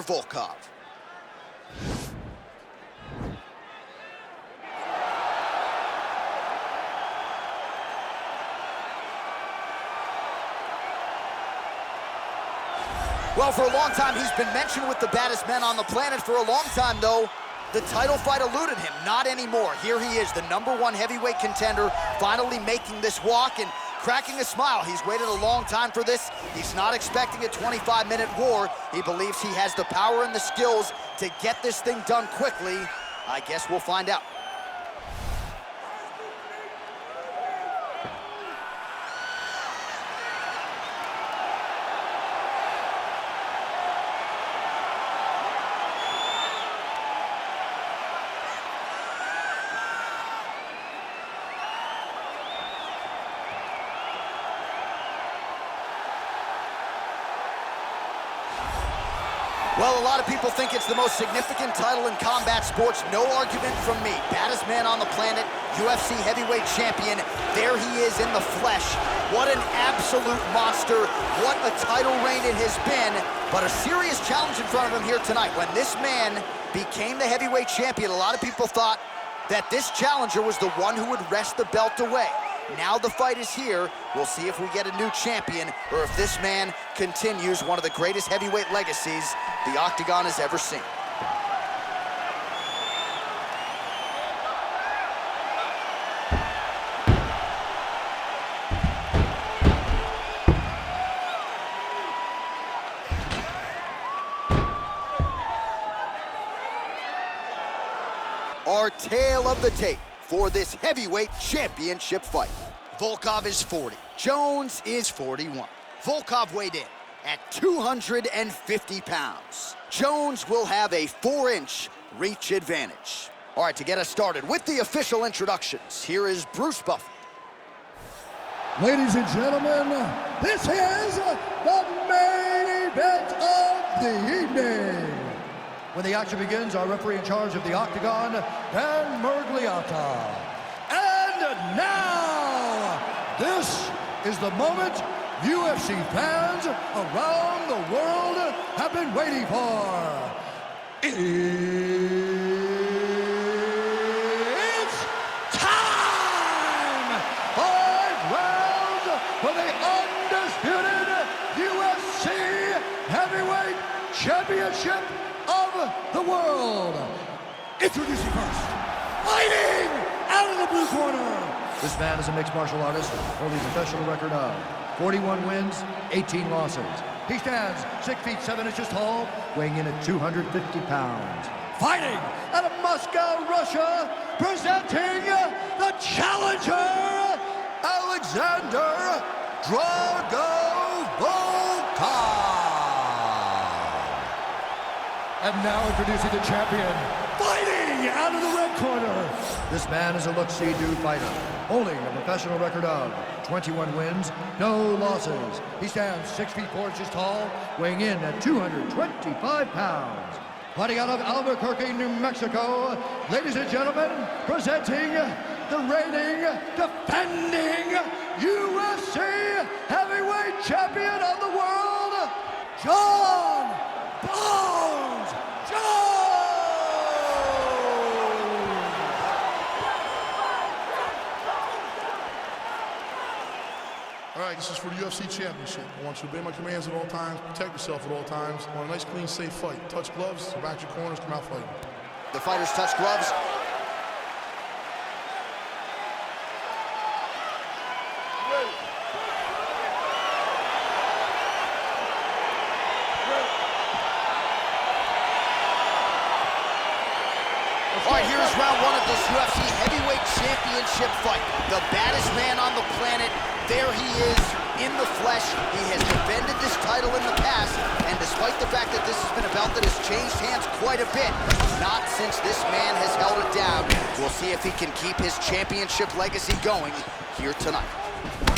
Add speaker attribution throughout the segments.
Speaker 1: Volkov. Well, for a long time, he's been mentioned with the baddest men on the planet. For a long time, though, the title fight eluded him. Not anymore. Here he is, the #1 heavyweight contender, finally making this walk and cracking a smile. He's waited a long time for this. He's not expecting a 25-minute war. He believes he has the power and the skills to get this thing done quickly. I guess we'll find out. Well, a lot of people think it's the most significant title in combat sports. No argument from me. Baddest man on the planet, UFC heavyweight champion. There he is in the flesh. What an absolute monster. What a title reign it has been. But a serious challenge in front of him here tonight. When this man became the heavyweight champion, a lot of people thought that this challenger was the one who would wrest the belt away. Now the fight is here. We'll see if we get a new champion or if this man continues one of the greatest heavyweight legacies the Octagon has ever seen. Our tale of the tape for this heavyweight championship fight. Volkov is 40. Jones is 41. Volkov weighed in at 250 pounds. Jones will have a 4-inch reach advantage. All right, to get us started with the official introductions, here is Bruce Buffer.
Speaker 2: Ladies and gentlemen, this is the main event of the evening. When the action begins, our referee in charge of the Octagon, Dan Mergliata. And now, this is the moment UFC fans around the world have been waiting for. It's time! 5 rounds for the undisputed UFC Heavyweight Championship of the world. Introducing first, fighting out of the blue corner. This man is a mixed martial artist, holding a professional record of 41 wins, 18 losses. He stands 6 feet 7 inches tall, weighing in at 250 pounds. Fighting out of Moscow, Russia, presenting the challenger, Alexander Drago Volkov. And now introducing the champion, fighting out of the red corner. This man is a look-see dude fighter, holding a professional record of 21 wins, no losses. He stands 6 feet 4 inches tall, weighing in at 225 pounds. Fighting out of Albuquerque, New Mexico, ladies and gentlemen, presenting the reigning, defending UFC heavyweight champion of the world, John Bones Jones!
Speaker 3: All right, this is for the UFC Championship. I want you to obey my commands at all times, protect yourself at all times. I want a nice, clean, safe fight. Touch gloves, back your corners, come out fighting.
Speaker 1: The fighters touch gloves. All right, here is round 1 of this UFC heavyweight championship fight. The baddest man on the planet. There he is in the flesh. He has defended this title in the past, and despite the fact that this has been a belt that has changed hands quite a bit, not since this man has held it down. We'll see if he can keep his championship legacy going here tonight.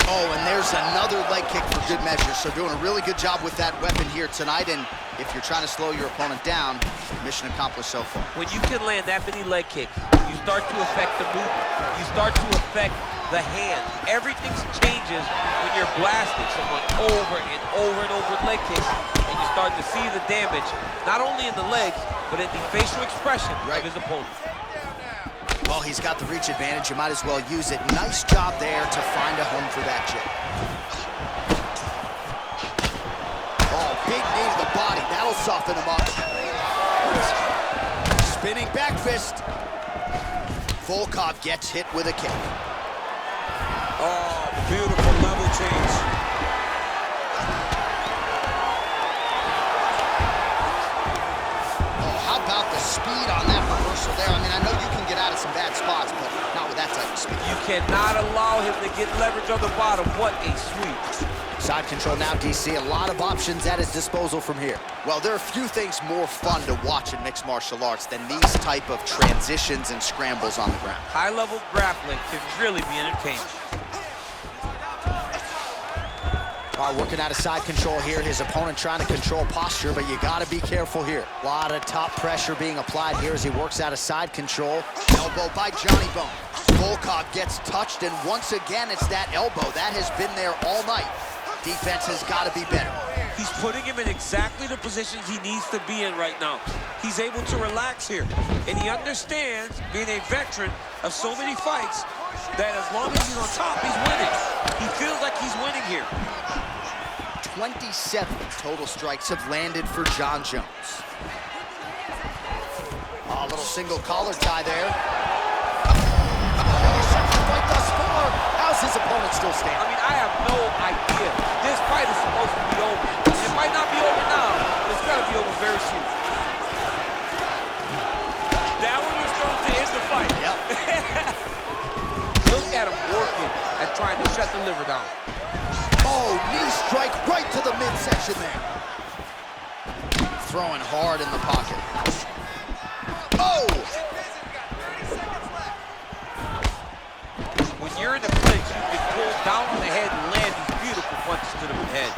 Speaker 1: Oh, and there's another leg kick for good measure. So doing a really good job with that weapon here tonight. And if you're trying to slow your opponent down, mission accomplished so far.
Speaker 4: When you can land that many leg kicks, you start to affect the movement. You start to affect the hand. Everything changes when you're blasting someone over and over and over with leg kicks, and you're starting to see the damage, not only in the legs, but in the facial expression of his opponent.
Speaker 1: Well, he's got the reach advantage. You might as well use it. Nice job there to find a home for that jab. Oh, big knee to the body. That'll soften him up. Spinning back fist. Volkov gets hit with a kick.
Speaker 5: Oh, beautiful level change.
Speaker 1: Oh, how about the speed on that reversal there? I mean, I know you can get out of some bad spots, but not with that type of speed.
Speaker 4: You cannot allow him to get leverage on the bottom. What a sweep.
Speaker 1: Side control now, DC. A lot of options at his disposal from here. Well, there are few things more fun to watch in mixed martial arts than these type of transitions and scrambles on the ground.
Speaker 4: High-level grappling can really be entertaining.
Speaker 1: All right, working out of side control here. His opponent trying to control posture, but you got to be careful here. A lot of top pressure being applied here as he works out of side control. Elbow by Johnny Bone. Volkov gets touched, and once again, it's that elbow. That has been there all night. Defense has got to be better.
Speaker 5: He's putting him in exactly the positions he needs to be in right now. He's able to relax here, and he understands, being a veteran of so many fights, that as long as he's on top, he's winning. He feels like he's winning here.
Speaker 1: 27 total strikes have landed for Jon Jones. A little single collar tie there. Fight thus far. How's his opponent still standing?
Speaker 4: I mean, I have no idea. This fight is supposed to be over. It might not be over now, but it's got to be over very soon.
Speaker 5: That one was going to end the fight.
Speaker 1: Yep.
Speaker 4: Look at him working at trying to shut the liver down.
Speaker 1: Oh, knee strike right to the midsection there. Throwing hard in the pocket. Oh!
Speaker 4: When you're in the clinch, you can pull down on the head and land these beautiful punches to the head.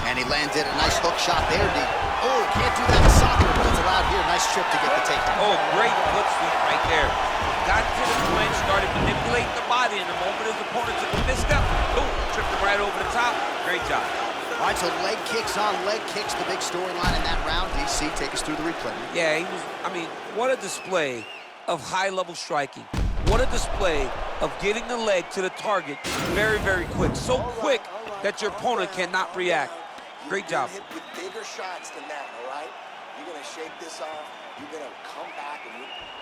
Speaker 1: And he landed a nice hook shot there, D. Oh, can't do that in soccer, but it's allowed here. Nice trip to get the takedown.
Speaker 4: Oh, great foot sweep right there. Got to the clinch, started manipulating the body, and the moment his opponent took a misstep, boom, tripped him right over the top. Great job.
Speaker 1: All right, so leg kicks on leg kicks, the big storyline in that round. DC, take us through the replay.
Speaker 4: Yeah, he was, I mean, what a display of high-level striking. What a display of getting the leg to the target very, very quick. So quick that your opponent cannot react. Great job.
Speaker 6: Hit with bigger shots than that, all right? You're going to shake this off. You're going to come back and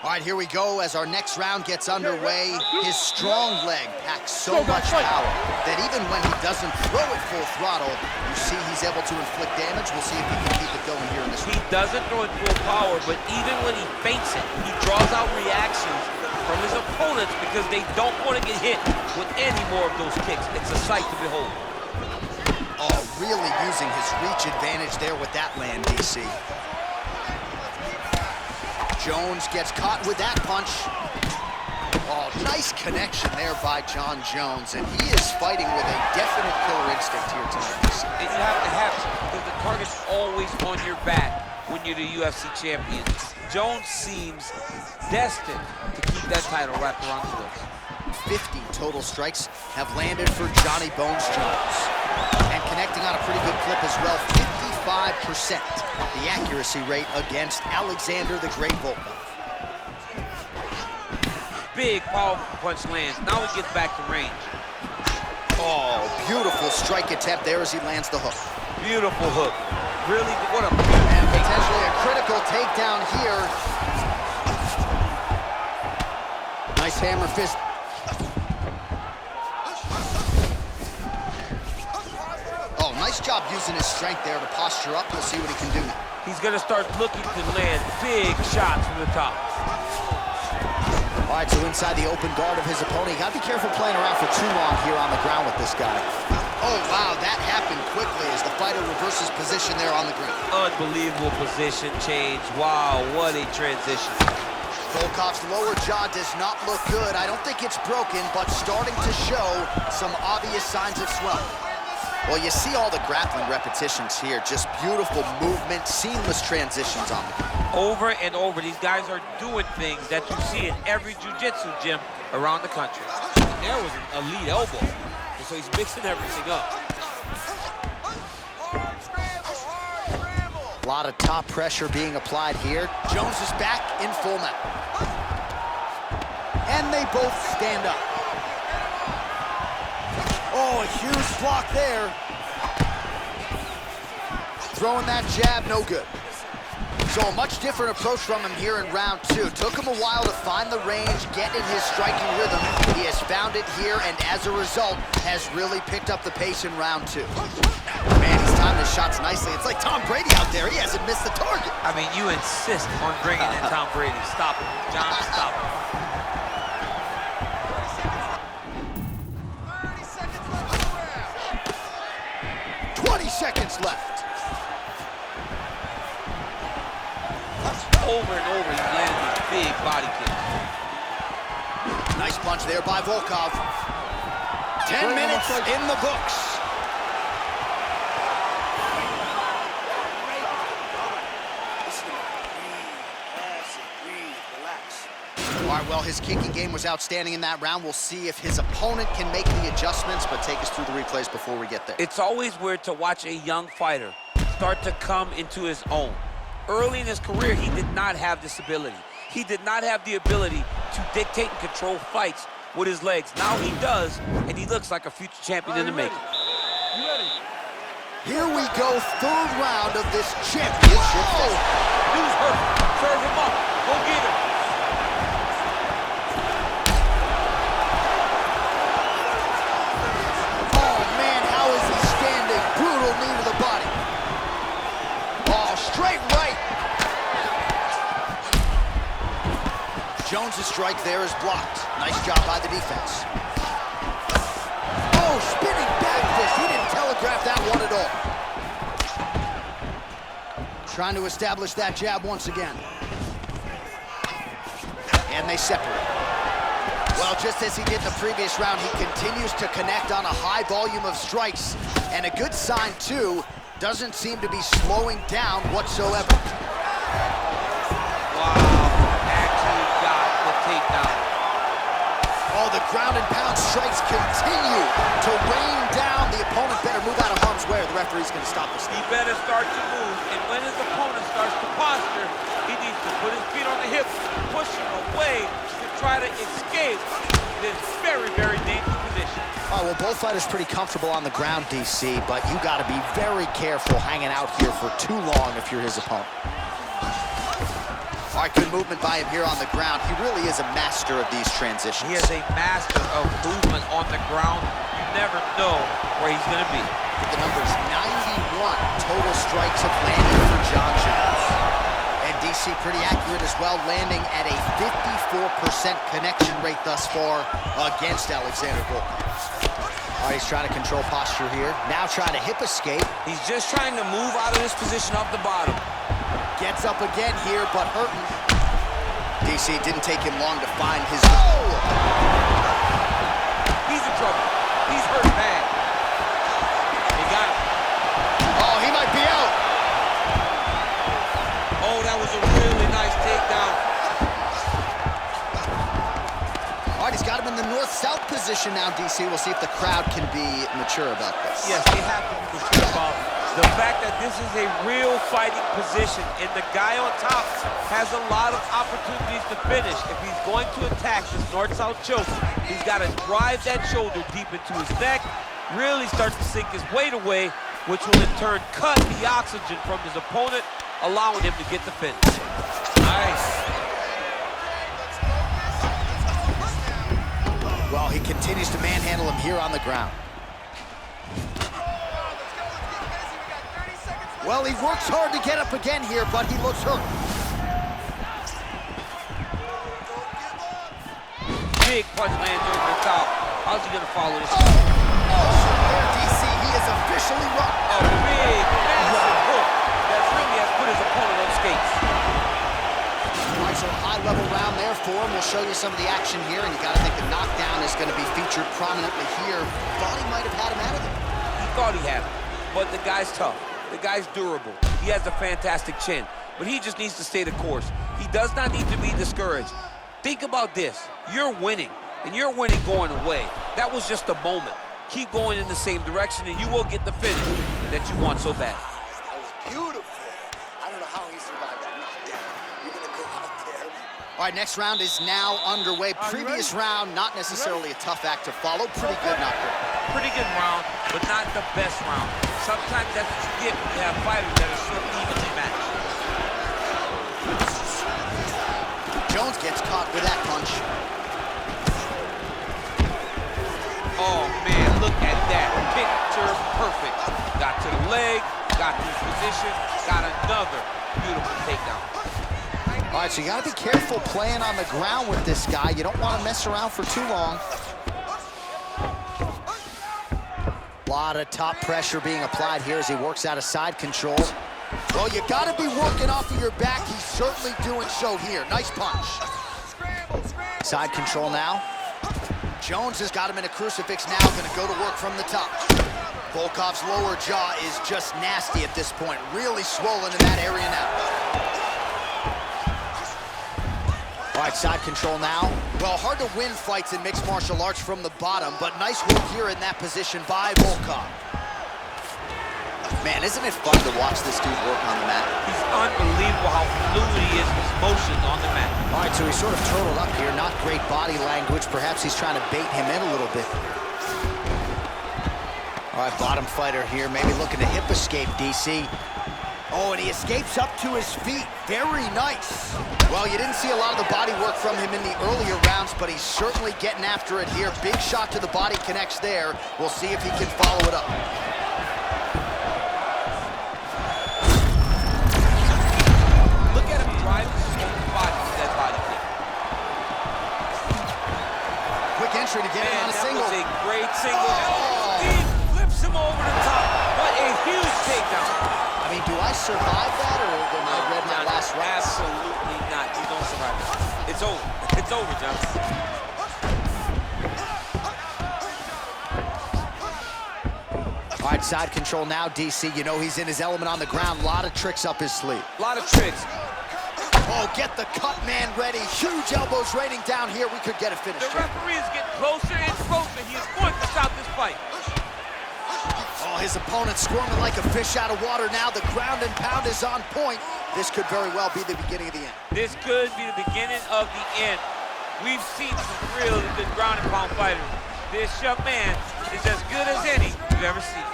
Speaker 1: All right, here we go as our next round gets underway. His strong leg packs so much power that even when he doesn't throw it full throttle, you see he's able to inflict damage. We'll see if he can keep it going here in this
Speaker 4: He
Speaker 1: round.
Speaker 4: doesn't throw it full power, but even when he feints it, he draws out reactions from his opponents because they don't want to get hit with any more of those kicks. It's a sight to behold.
Speaker 1: Oh, really using his reach advantage there with that land, DC. Jones gets caught with that punch. Oh, nice connection there by Jon Jones, and he is fighting with a definite killer instinct here tonight, DC.
Speaker 4: And you have to have it because the target's always on your back when you're the UFC champion. Jones seems destined to keep that title wrapped around his waist.
Speaker 1: 50 total strikes have landed for Johnny Bones Jones. And connecting on a pretty good clip as well, 55%. The accuracy rate against Alexander the Great Volkov.
Speaker 4: Big, powerful punch lands. Now he gets back to range.
Speaker 1: Oh, beautiful strike attempt there as he lands the hook.
Speaker 4: Beautiful hook. Really, what a...
Speaker 1: And potentially a critical takedown here. Nice hammer fist. Oh, nice job using his strength there to posture up. We'll see what he can do now.
Speaker 4: He's going to start looking to land big shots from the top.
Speaker 1: All right, so inside the open guard of his opponent. You got to be careful playing around for too long here on the ground with this guy. Oh, wow, that happened quickly as the fighter reverses position there on the ground.
Speaker 4: Unbelievable position change. Wow, what a transition.
Speaker 1: Volkov's lower jaw does not look good. I don't think it's broken, but starting to show some obvious signs of swelling. Well, you see all the grappling repetitions here. Just beautiful movement, seamless transitions on the ground.
Speaker 4: Over and over, these guys are doing things that you see in every jiu-jitsu gym around the country. There was an elite elbow, and so he's mixing everything up.
Speaker 1: A lot of top pressure being applied here. Jones is back in full mount. And they both stand up. Oh, a huge block there. Throwing that jab, no good. So a much different approach from him here in round two. Took him a while to find the range, get in his striking rhythm. He has found it here, and as a result, has really picked up the pace in round two. Man, he's timed his shots nicely. It's like Tom Brady out there. He hasn't missed the target.
Speaker 5: I mean, you insist on bringing in Tom Brady. Stop him, John, stop him.
Speaker 1: 20 seconds left.
Speaker 5: Over and over, he's landing these big body kicks.
Speaker 1: Nice punch there by Volkov. 10 minutes in the books. All right, well, his kicking game was outstanding in that round. We'll see if his opponent can make the adjustments, but take us through the replays before we get there.
Speaker 5: It's always weird to watch a young fighter start to come into his own. Early in his career, he did not have this ability. He did not have the ability to dictate and control fights with his legs. Now he does, and he looks like a future champion in the making.
Speaker 1: Here we go, third round of this championship.
Speaker 5: News hurt. Serve him up. Go get him.
Speaker 1: Oh, man, how is he standing? Brutal knee to the body. Oh, straight right. Jones' strike there is blocked. Nice job by the defense. Oh, spinning back fist. He didn't telegraph that one at all. Trying to establish that jab once again. And they separate. Well, just as he did in the previous round, he continues to connect on a high volume of strikes. And a good sign, too, doesn't seem to be slowing down whatsoever. Oh, the ground and pound strikes continue to rain down. The opponent better move out of harm's way or the referee's going to stop this.
Speaker 5: He better start to move, and when his opponent starts to posture, he needs to put his feet on the hips, push him away to try to escape this very, very dangerous position.
Speaker 1: All right, well, both fighters pretty comfortable on the ground, DC, but you got to be very careful hanging out here for too long if you're his opponent. All right, good movement by him here on the ground. He really is a master of these transitions.
Speaker 5: He is a master of movement on the ground. You never know where he's going to be.
Speaker 1: The number's 91 total strikes have landed for John Jones. And DC pretty accurate as well, landing at a 54% connection rate thus far against Alexander Volkov. All right, he's trying to control posture here. Now trying to hip escape.
Speaker 5: He's just trying to move out of this position off the bottom.
Speaker 1: Gets up again here, but hurting. DC didn't take him long to find his... Oh!
Speaker 5: He's in trouble. He's hurt bad. He got him.
Speaker 1: Oh, he might be out.
Speaker 5: Oh, that was a really nice takedown.
Speaker 1: All right, he's got him in the north-south position now, DC. We'll see if the crowd can be mature about this.
Speaker 5: Yes, they have to be mature about the fact that this is a real fighting position, and the guy on top has a lot of opportunities to finish. If he's going to attack this north-south choke, he's got to drive that shoulder deep into his neck, really start to sink his weight away, which will in turn cut the oxygen from his opponent, allowing him to get the finish. Nice.
Speaker 1: Well, he continues to manhandle him here on the ground. Well, he works hard to get up again here, but he looks hurt.
Speaker 5: Big punch lands over the top. How's he gonna follow this?
Speaker 1: There, DC, he is officially rocked.
Speaker 5: A big, massive hook that really has put his opponent on skates.
Speaker 1: All right, so a high-level round there for him. We'll show you some of the action here, and you got to think the knockdown is going to be featured prominently here. Thought he might have had him out of it.
Speaker 5: He thought he had him, but the guy's tough. The guy's durable. He has a fantastic chin, but he just needs to stay the course. He does not need to be discouraged. Think about this. You're winning, and you're winning going away. That was just a moment. Keep going in the same direction, and you will get the finish that you want so bad.
Speaker 6: That was beautiful.
Speaker 1: All right, next round is now underway. Previous round, not necessarily a tough act to follow. Pretty good knockdown.
Speaker 5: Pretty good round, but not the best round. Sometimes that's what you get when you have fighters that are so evenly matched.
Speaker 1: Jones gets caught with that punch.
Speaker 5: Oh, man, look at that. Picture perfect. Got to the leg, got to his position, got another beautiful takedown.
Speaker 1: All right, so you got to be careful playing on the ground with this guy. You don't want to mess around for too long. A lot of top pressure being applied here as he works out of side control. Well, you got to be working off of your back. He's certainly doing so here. Nice punch. Side control now. Jones has got him in a crucifix now, going to go to work from the top. Volkov's lower jaw is just nasty at this point. Really swollen in that area now. All right, side control now. Well, hard to win fights in mixed martial arts from the bottom, but nice work here in that position by Volkov. Man, isn't it fun to watch this dude work on the mat?
Speaker 5: He's unbelievable how fluid he is with his motions on the mat.
Speaker 1: All right, so he's sort of turtled up here. Not great body language. Perhaps he's trying to bait him in a little bit. All right, bottom fighter here, maybe looking to hip escape, DC. Oh, and he escapes up to his feet. Very nice. Well, you didn't see a lot of the body work from him in the earlier rounds, but he's certainly getting after it here. Big shot to the body connects there. We'll see if he can follow it up.
Speaker 5: Look at him drive his own body with that body kick.
Speaker 1: Quick entry to get him on a single.
Speaker 5: That was a great single.
Speaker 1: Oh.
Speaker 5: He flips him over the top. What a huge takedown.
Speaker 1: I mean, do I survive that, or am I read my last round?
Speaker 5: Absolutely not. You don't survive it. It's over. It's over, John.
Speaker 1: All right, side control now, DC. You know he's in his element on the ground. A lot of tricks up his sleeve.
Speaker 5: A lot of tricks.
Speaker 1: Oh, get the cut man ready. Huge elbows raining down here. We could get a finish.
Speaker 5: The referee is getting closer and closer. He is going to stop this fight.
Speaker 1: Oh, his opponent squirming like a fish out of water now. The ground and pound is on point. This could very well be the beginning of the end.
Speaker 5: This could be the beginning of the end. We've seen some really good ground and pound fighters. This young man is as good as any you've ever seen.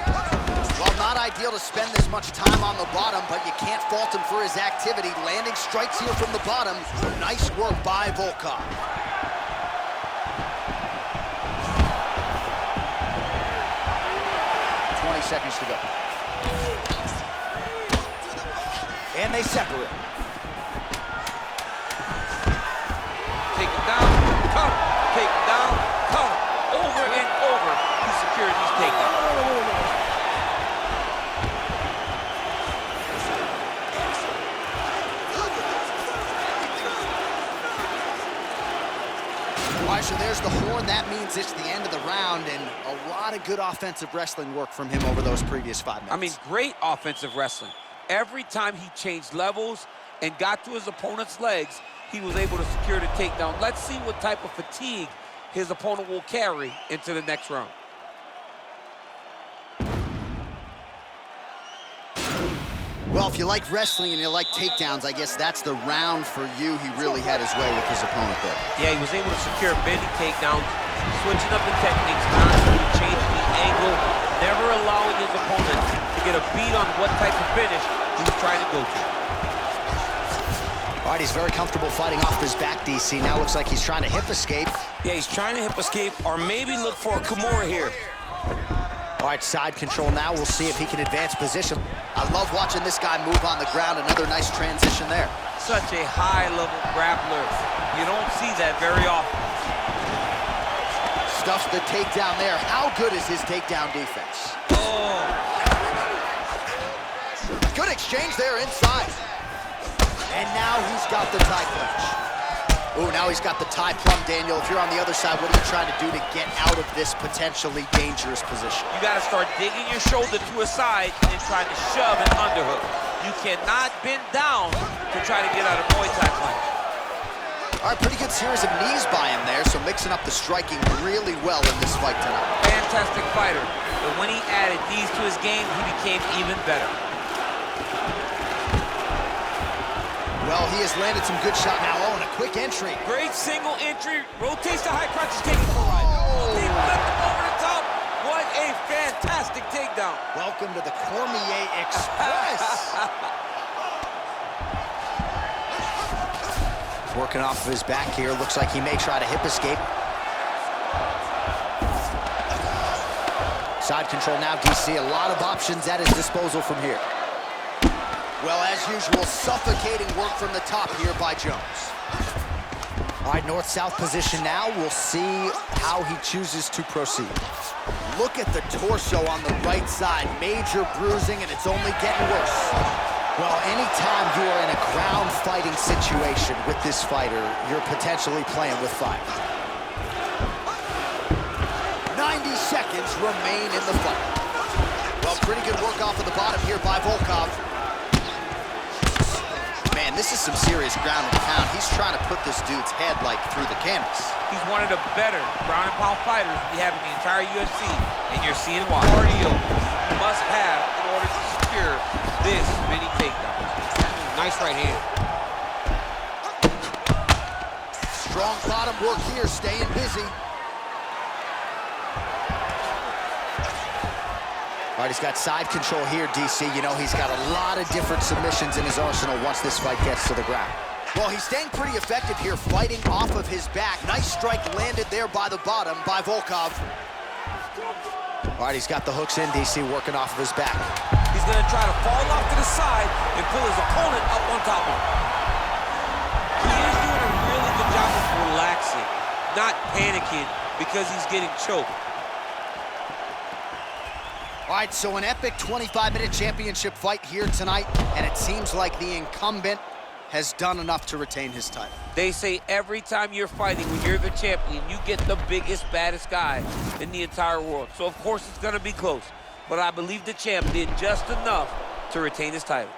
Speaker 1: Well, not ideal to spend this much time on the bottom, but you can't fault him for his activity. Landing strikes here from the bottom. Nice work by Volkov. Seconds to go. And they separate.
Speaker 5: Take him down, cover. Take him down, cover. Over and over, he secured these takedowns.
Speaker 1: All right, so there's the horn. That means it's the end of the round, and a lot of good offensive wrestling work from him over those previous 5 minutes.
Speaker 5: I mean, great offensive wrestling. Every time he changed levels and got to his opponent's legs, he was able to secure the takedown. Let's see what type of fatigue his opponent will carry into the next round.
Speaker 1: Well, if you like wrestling and you like takedowns, I guess that's the round for you. He really had his way with his opponent there.
Speaker 5: Yeah, he was able to secure many takedowns, switching up the techniques, constantly changing the angle, never allowing his opponent to get a beat on what type of finish he was trying to go to.
Speaker 1: All right, he's very comfortable fighting off his back, DC. Now looks like he's trying to hip escape.
Speaker 5: Yeah, he's trying to hip escape or maybe look for a Kimura here.
Speaker 1: All right, side control now. We'll see if he can advance position. I love watching this guy move on the ground. Another nice transition there.
Speaker 5: Such a high-level grappler. You don't see that very often.
Speaker 1: Stuffs the takedown there. How good is his takedown defense?
Speaker 5: Oh.
Speaker 1: Good exchange there inside. And now he's got the tie clinch. Oh, now he's got the tie plum, Daniel. If you're on the other side, what are you trying to do to get out of this potentially dangerous position?
Speaker 5: You got to start digging your shoulder to a side and trying to shove an underhook. You cannot bend down to try to get out of Muay Thai punch.
Speaker 1: All right, pretty good series of knees by him there, so mixing up the striking really well in this fight tonight.
Speaker 5: Fantastic fighter, but when he added these to his game, he became even better.
Speaker 1: Well, he has landed some good shots now. Oh, and a quick entry.
Speaker 5: Great single entry, rotates the high crotch, is taking for a ride. Oh, he flipped him over the top. What a fantastic takedown.
Speaker 1: Welcome to the Cormier Express. Working off of his back here. Looks like he may try to hip escape. Side control now, DC. A lot of options at his disposal from here. Well, as usual, suffocating work from the top here by Jones. All right, north-south position now. We'll see how he chooses to proceed. Look at the torso on the right side. Major bruising, and it's only getting worse. Well, anytime you are in a ground fighting situation with this fighter, you're potentially playing with fire. 90 seconds remain in the fight. Well, pretty good work off of the bottom here by Volkov. Man, this is some serious ground and pound. He's trying to put this dude's head, like, through the canvas.
Speaker 5: He's one of the better ground and pound fighters we have in the entire UFC, and you're seeing why. Cardio you must have in order to secure this many takedowns. Nice right hand.
Speaker 1: Strong bottom work here, staying busy. All right, he's got side control here, DC. You know, he's got a lot of different submissions in his arsenal once this fight gets to the ground. Well, he's staying pretty effective here, fighting off of his back. Nice strike landed there by the bottom by Volkov. All right, he's got the hooks in, DC, working off of his back.
Speaker 5: He's gonna try to fall off to the side and pull his opponent up on top of him. He is doing a really good job of relaxing, not panicking because he's getting choked.
Speaker 1: All right, so an epic 25-minute championship fight here tonight, and it seems like the incumbent has done enough to retain his title.
Speaker 5: They say every time you're fighting, when you're the champion, you get the biggest, baddest guy in the entire world. So, of course, it's going to be close. But I believe the champ did just enough to retain his title.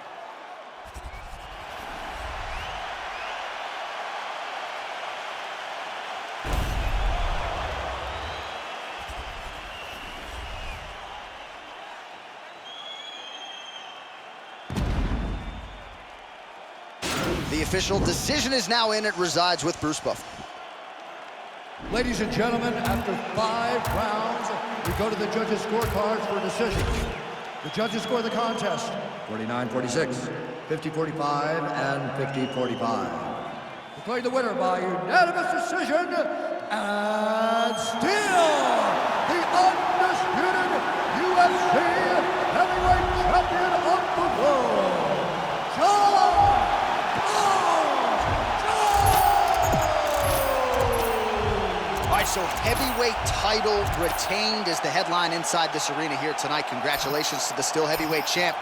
Speaker 1: The official decision is now in. It resides with Bruce Buffer.
Speaker 2: Ladies and gentlemen, after 5 rounds, we go to the judges' scorecards for decision. The judges score the contest 49-46, 50-45, and 50-45. Declaring the winner by unanimous decision, and still the undisputed UFC heavyweight champion of the world,
Speaker 1: So heavyweight title retained is the headline inside this arena here tonight. Congratulations to the still heavyweight champ.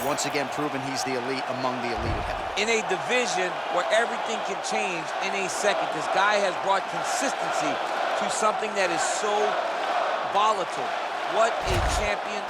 Speaker 1: Once again proven he's the elite among the elite of heavyweight.
Speaker 5: In a division where everything can change in a second, this guy has brought consistency to something that is so volatile. What a champion